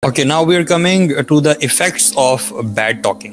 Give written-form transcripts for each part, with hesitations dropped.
Okay, now we are coming to the effects of bad talking,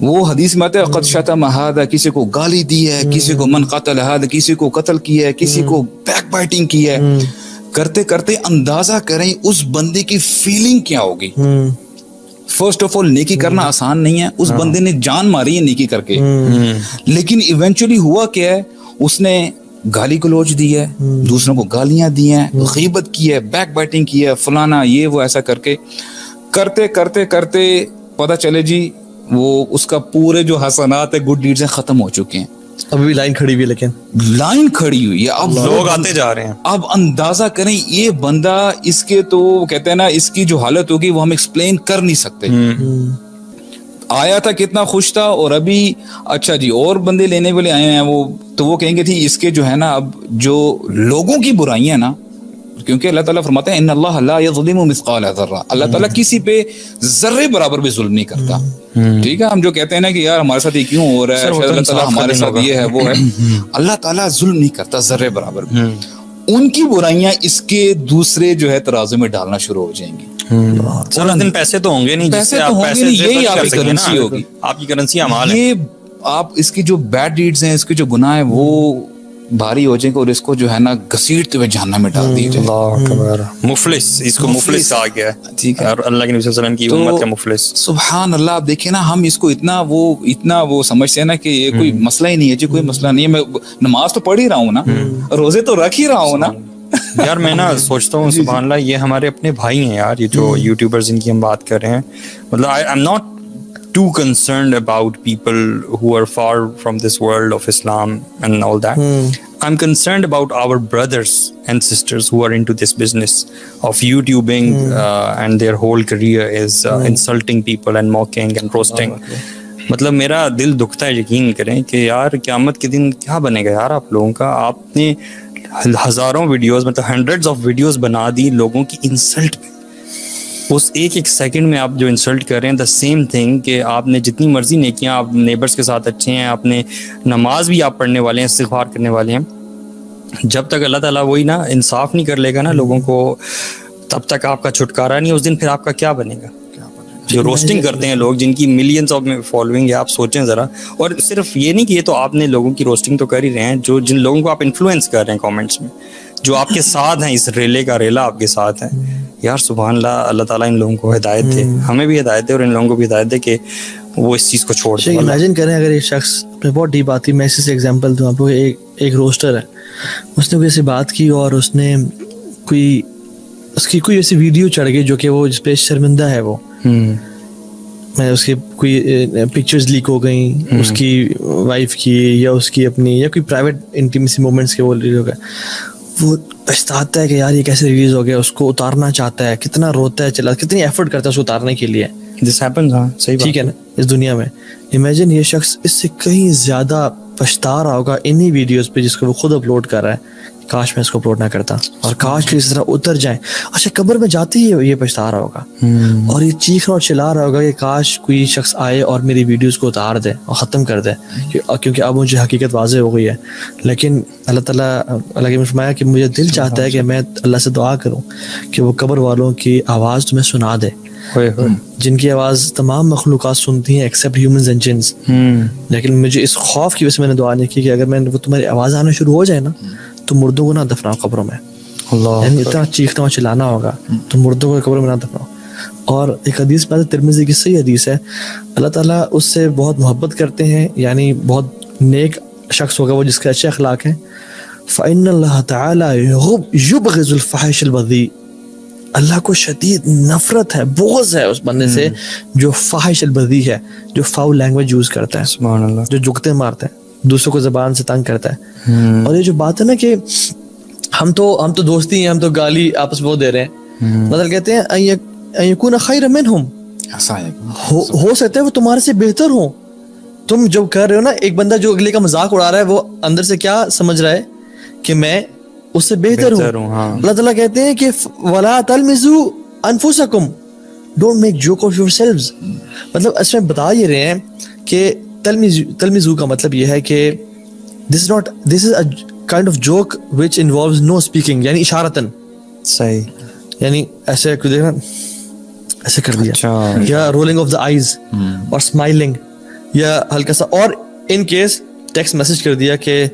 وہ حدیث میں آتا ہے قد شتم ھذا, کسی کو گالی دی ہے, کسی کو من قتل ھذا, کسی کو قتل کیا ہے, کسی کو بیک بائٹنگ کی ہے. کرتے کرتے اندازہ کریں اس بندے کی فیلنگ کیا ہوگی. فرسٹ آف آل نیکی کرنا آسان نہیں ہے, اس بندے نے جان ماری ہے نیکی کر کے, لیکن ایونچولی ہوا کیا ہے, اس نے گالی گلوچ دی ہے, دوسروں کو گالیاں دی ہیں, غیبت کی ہے, بیک بائٹنگ کی ہے, فلانا یہ وہ ایسا کر کے کرتے کرتے کرتے پتہ چلے جی وہ اس کا پورے جو حسنات ہے, گڈ ڈیڈز ہیں, ختم ہو چکے ہیں. ابھی بھی لائن کھڑی ہوئی ہے, لیکن لائن کھڑی ہوئی ہے. اب لوگ آتے جا رہے ہیں. اب اندازہ کریں یہ بندہ, اس کے تو کہتے ہیں نا, اس کی جو حالت ہوگی وہ ہم ایکسپلین کر نہیں سکتے. آیا تھا کتنا خوش تھا, اور ابھی اچھا جی اور بندے لینے والے آئے ہیں, وہ تو وہ کہیں گے تھی اس کے جو ہے نا, اب جو لوگوں کی برائیاں نا, کیونکہ اللہ تعالیٰ فرماتے ہیں ان اللہ لا یظلم مثقال ذرہ, اللہ تعالیٰ کسی پہ ذرے برابر بھی ظلم نہیں کرتا. ٹھیک ہے, ہم جو کہتے ہیں نا کہ یار ہمارے ساتھ یہ کیوں ہو رہا ہے, شاید اللہ تعالیٰ ہمارے ساتھ یہ ہے وہ ہے, اللہ تعالیٰ ظلم نہیں کرتا ذرے برابر بھی. ان کی برائیاں اس کے دوسرے جو ہے ترازو میں ڈالنا شروع ہو جائیں گی. سر اس دن پیسے تو ہوں گے نہیں, پیسے تو ہوں گے نہیں, یہی آپ کی کرنسی ہوگی, آپ کی کرنسی امال ہے. یہ آپ اس کی جو بیڈ ڈیڈز ہیں, اس کے جو گناہ ہیں وہ بھاری ہو جائیں گے, اور اس کو جو ہے نا گھسیٹتے ہوئے جہنم میں ڈال دی جائے. اللہ اکبر. مفلس, اس کو مفلس کہا گیا ہے. ٹھیک ہے, اور اللہ کے نبی صلی اللہ علیہ وسلم کی امت کا مفلس. سبحان اللہ. آپ دیکھیں نا, ہم اس کو اتنا وہ سمجھتے ہیں نا کہ یہ کوئی مسئلہ ہی نہیں ہے جی, کوئی مسئلہ نہیں ہے, میں نماز تو پڑھ ہی رہا ہوں نا, روزے تو رکھ ہی رہا ہوں نا. یار میں نا سوچتا ہوں سبحان اللہ, یہ ہمارے اپنے بھائی ہیں یار, یہ جو یوٹیوبرز جن کی ہم بات کر رہے ہیں. مطلب I am not too concerned about people who are far from this world of Islam and all that. I'm concerned about our brothers and sisters who are into this business of YouTubing and their whole career is insulting people and mocking and roasting. مطلب میرا دل دکھتا ہے, یقین کریں کہ یار قیامت کے دن کیا بنے گا یار آپ لوگوں کا. آپ نے ہزاروں ویڈیوز, مطلب ہنڈریڈز آف ویڈیوز بنا دی لوگوں کی انسلٹ پہ. اس ایک سیکنڈ میں آپ جو انسلٹ کر رہے ہیں, دا سیم تھنگ کہ آپ نے جتنی مرضی نیکیاں, آپ نیبرز کے ساتھ اچھے ہیں, آپ نے نماز بھی آپ پڑھنے والے ہیں, استغفار کرنے والے ہیں, جب تک اللہ تعالیٰ وہی نا انصاف نہیں کر لے گا نا لوگوں کو, تب تک آپ کا چھٹکارا نہیں. اس دن پھر آپ کا کیا بنے گا. جو روسٹنگ کرتے ہیں لوگ, جن کی ملینز آف فالوئنگ ہے, آپ سوچیں ذرا. اور صرف یہ نہیں کہ یہ تو آپ نے لوگوں کی روسٹنگ تو کر ہی رہے ہیں, جن لوگوں کو آپ انفلوئنس کر رہے ہیں کامنٹس میں, جو آپ کے ساتھ ہیں, اس ریلے کا ریلا آپ کے ساتھ ہیں. یار سبحان اللہ, اللہ تعالیٰ ان لوگوں کو ہدایت دے, ہمیں بھی ہدایت دے, اور ان لوگوں کو بھی ہدایت دے کہ وہ اس چیز کو چھوڑ دیں. امیجن کریں اگر ایک شخص, بہت ڈیپ بات تھی, میں اس سے ایگزامپل دوں آپ کو. ایک روسٹر ہے, اس نے کوئی ایسی بات کی اور اس نے اس کی کوئی ایسی ویڈیو چڑھ گئی جو کہ وہ جس پہ شرمندہ ہے, وہ میں اس کی کوئی پکچرز لیک ہو گئیں اس کی وائف کی, یا اس کی اپنی, یا کوئی پرائیویٹ انٹیمیسی مومنٹس کے وہ ریلیز ہو گئے. وہ پچھتاتا ہے کہ یار یہ کیسے ریلیز ہو گیا, اس کو اتارنا چاہتا ہے, کتنا روتا ہے, چلا کتنی ایفرٹ کرتا ہے اس کو اتارنے کے لیے. دس ہیپنز, ہاں صحیح بات, ٹھیک ہے نا, اس دنیا میں. امیجن یہ شخص اس سے کہیں زیادہ پچھتا رہا ہوگا انہی ویڈیوز پہ جس کو وہ خود اپلوڈ کر رہا ہے, کاش میں اس کو اپلوڈ نہ کرتا, اور کاش کہ اس طرح اتر جائیں. اچھا, قبر میں جاتے ہی یہ پچھتا رہا ہوگا, اور یہ چیخ اور چلا رہا ہوگا کہ کاش کوئی شخص آئے اور میری ویڈیوز کو اتار دے اور ختم کر دے, کیونکہ اب مجھے حقیقت واضح ہو گئی ہے. لیکن اللہ تعالیٰ, اللہ کے فرمایا کہ مجھے دل چاہتا ہے کہ میں اللہ سے دعا کروں کہ وہ قبر والوں کی آواز تمہیں سنا دے, جن کی آواز تمام مخلوقات سنتی ہیں ایکسیپٹ ہیومنز اینڈ جنس. لیکن مجھے اس خوف کی وجہ سے میں نے دعا نہیں کی کہ اگر وہ تمہاری آواز آنا شروع ہو جائے نا, تو مردوں کو نہ دفناؤ قبروں میں. یعنی اتنا چیخنا اور چلانا ہوگا, تو مردوں کو قبروں میں نہ دفناؤ. اور ایک حدیث میں ترمذی کی صحیح حدیث ہے, اللہ تعالیٰ اس سے بہت محبت کرتے ہیں, یعنی بہت نیک شخص ہوگا وہ جس کے اچھے اخلاق ہیں. فَإِنَّ اللَّهَ تَعَالَى يُبْغِضُ الْفَحِشَ الْبَذِيءَ, اللہ کو شدید نفرت ہے, بغض ہے اس بندے سے جو فاحش البذی ہے, جو فاؤل لینگویج یوز کرتا ہے, سبحان اللہ, جو جگتے مارتا ہے, دوسروں کو زبان سے تنگ کرتا ہے. اور یہ جو بات ہے نا کہ ہم تو دوستی ہیں, ہم تو گالی آپس میں وہ دے رہے ہیں, مطلب کہتے ہیں ان یکون خیر منہم, ہو سکتا ہے وہ تمہارے سے بہتر ہوں. تم جب کر رہے ہو نا, ایک بندہ جو اگلے کا مذاق اڑا رہا ہے, وہ اندر سے کیا سمجھ رہا ہے کہ میں اس سے بہتر ہوں. اللہ تعالیٰ کہتے ہیں کہ وَلَا تَلْمِزُوا أَنفُسَكُمْ, don't make joke of yourselves. مطلب اس میں بتا یہ رہے ہیں کہ تلمیزو کا مطلب یہ ہے کہ this is a kind of joke which involves no speaking, یعنی اشارتاً, صحیح, یعنی ایسے دیکھنا, ایسے کر دیا, یا رولنگ آف دا آئیز اور اسمائلنگ, یا ہلکا سا اور ان کیس ٹیکسٹ میسج کر دیا کہ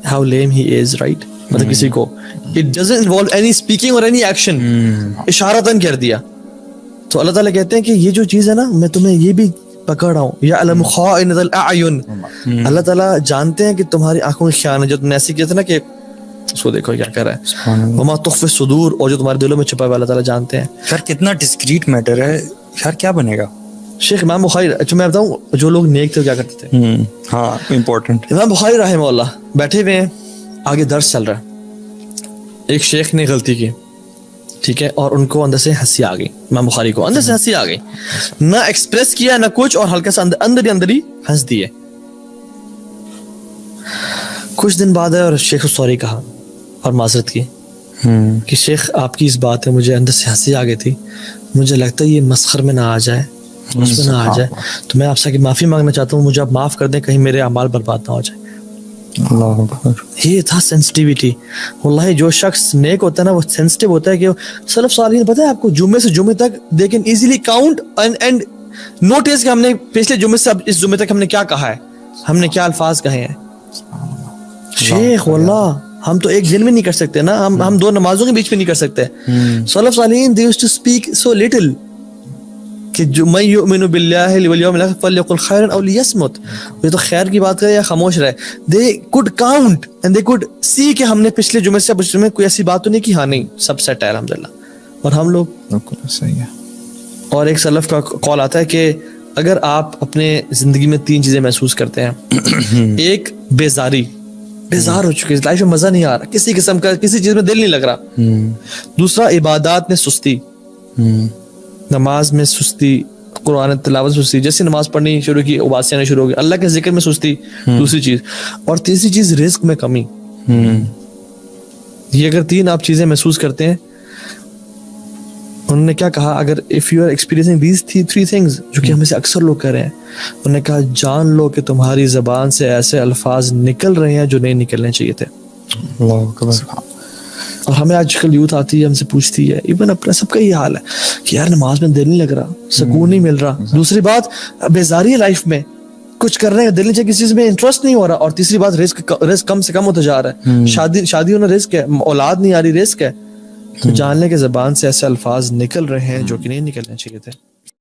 ہاؤ لیم ہی از رائٹ, مطلب کسی کو it doesn't involve any speaking اور اینی ایکشن, اشارتاً کر دیا, تو اللہ تعالیٰ کہتے ہیں کہ یہ جو چیز ہے نا میں تمہیں یہ بھی پکڑ رہا ہوں, یا علم خائنۃ الاعین, اللہ تعالیٰ جانتے ہیں کہ تمہاری آنکھوں کی خیانت, جو تم نے ایسے کیا تھا نا کہ اس کو دیکھو کیا کر رہا ہے, وما تخفی الصدور, اور جو تمہارے دلوں میں چھپا ہوا اللہ تعالیٰ جانتے ہیں. یار کتنا ڈسکریٹ میٹر ہے یار, کیا بنے گا. شیخ امام بخاری, اچھا میں بتاؤں جو لوگ نیک تھے کیا کرتے تھے, ہاں امپورٹنٹ, امام بخاری رحمہ اللہ بیٹھے ہوئے ہیں, آگے درس چل رہا ہے, ایک شیخ نے غلطی کی, ٹھیک ہے, اور ان کو اندر سے ہنسی آ گئی, امام بخاری کو اندر سے ہنسی آ گئی, نہ ایکسپریس کیا نہ کچھ, اور ہلکا سا اندر ہی ہنس دیے. کچھ دن بعد ہے اور شیخ سوری کہا اور معذرت کی کہ شیخ آپ کی اس بات میں مجھے اندر سے ہنسی آ گئی تھی, مجھے لگتا ہے یہ مسخر میں نہ آ جائے, اس میں نہ آ جائے, تو میں آپ سے معافی مانگنا چاہتا ہوں, مجھے آپ معاف کر دیں, کہیں میرے اعمال برباد نہ ہو جائے. اللہ اکبر. یہ تھا سینسٹیوٹی. واللہ جو شخص نیک ہوتا ہے نا وہ سینسٹیو ہوتا ہے, کہ سلف صالحین پتہ ہے آپ کو جمعے سے جمعے تک they can easily count and notice کہ ہم نے پچھلے جمعے سے اب اس جمعے تک ہم نے کیا کہا ہے, ہم نے کیا الفاظ کہے ہیں. شیخ واللہ ہم تو ایک دن میں نہیں کر سکتے نا, ہم دو نمازوں کے بیچ میں نہیں کر سکتے. سلف صالحین they used to speak so little کہ جو من یؤمن باللہ والیوم الاخر فلیقل خیرا او لیصمت, یہ تو خیر کی بات کرے یا خاموش رہے. they could count and they could see کہ ہم نے پچھلے جمعے سے پچھلے جمعے کوئی ایسی بات تو نہیں کی, ہاں نہیں سب سیٹ ہے الحمدللہ. اور ہم لوگ صحیح ہے. اور ایک سلف کا قول آتا ہے کہ اگر آپ اپنے زندگی میں 3 چیزیں محسوس کرتے ہیں, ایک بیزاری, بیزار ہو چکے, لائف میں مزہ نہیں آ رہا, کسی قسم کا کسی چیز میں دل نہیں لگ رہا. دوسرا عبادات میں سستی, نماز میں سستی, قرآن تلاوت سستی, جیسے نماز پڑھنی شروع کی اباسیاں نے شروع ہو گئی, اللہ کے ذکر میں سستی, دوسری چیز. اور تیسری چیز رزق میں کمی. یہ اگر 3 آپ چیزیں محسوس کرتے ہیں, انہوں نے کیا کہا, اگر if you are experiencing these 3 things, جو کہ ہمیں سے اکثر لوگ کر رہے ہیں, انہوں نے کہا جان لو کہ تمہاری زبان سے ایسے الفاظ نکل رہے ہیں جو نہیں نکلنے چاہیے تھے. اللہ اکبر. اور ہمیں آج کل یوتھ آتی ہے, ہم سے پوچھتی ہے, ایون اپنا سب کا یہ حال ہے کہ یار نماز میں دل نہیں لگ رہا, سکون نہیں مل رہا. دوسری بات بیزاری ہے لائف میں, کچھ کرنے کا دل نہیں چاہیے, کسی چیز میں انٹرسٹ نہیں ہو رہا. اور تیسری بات رزق کم سے کم ہوتا جا رہا ہے, شادی ہونا رزق ہے, اولاد نہیں آ رہی رزق ہے. تو جان لیں کہ زبان سے ایسے الفاظ نکل رہے ہیں جو کہ نہیں نکلنے چاہیے تھے.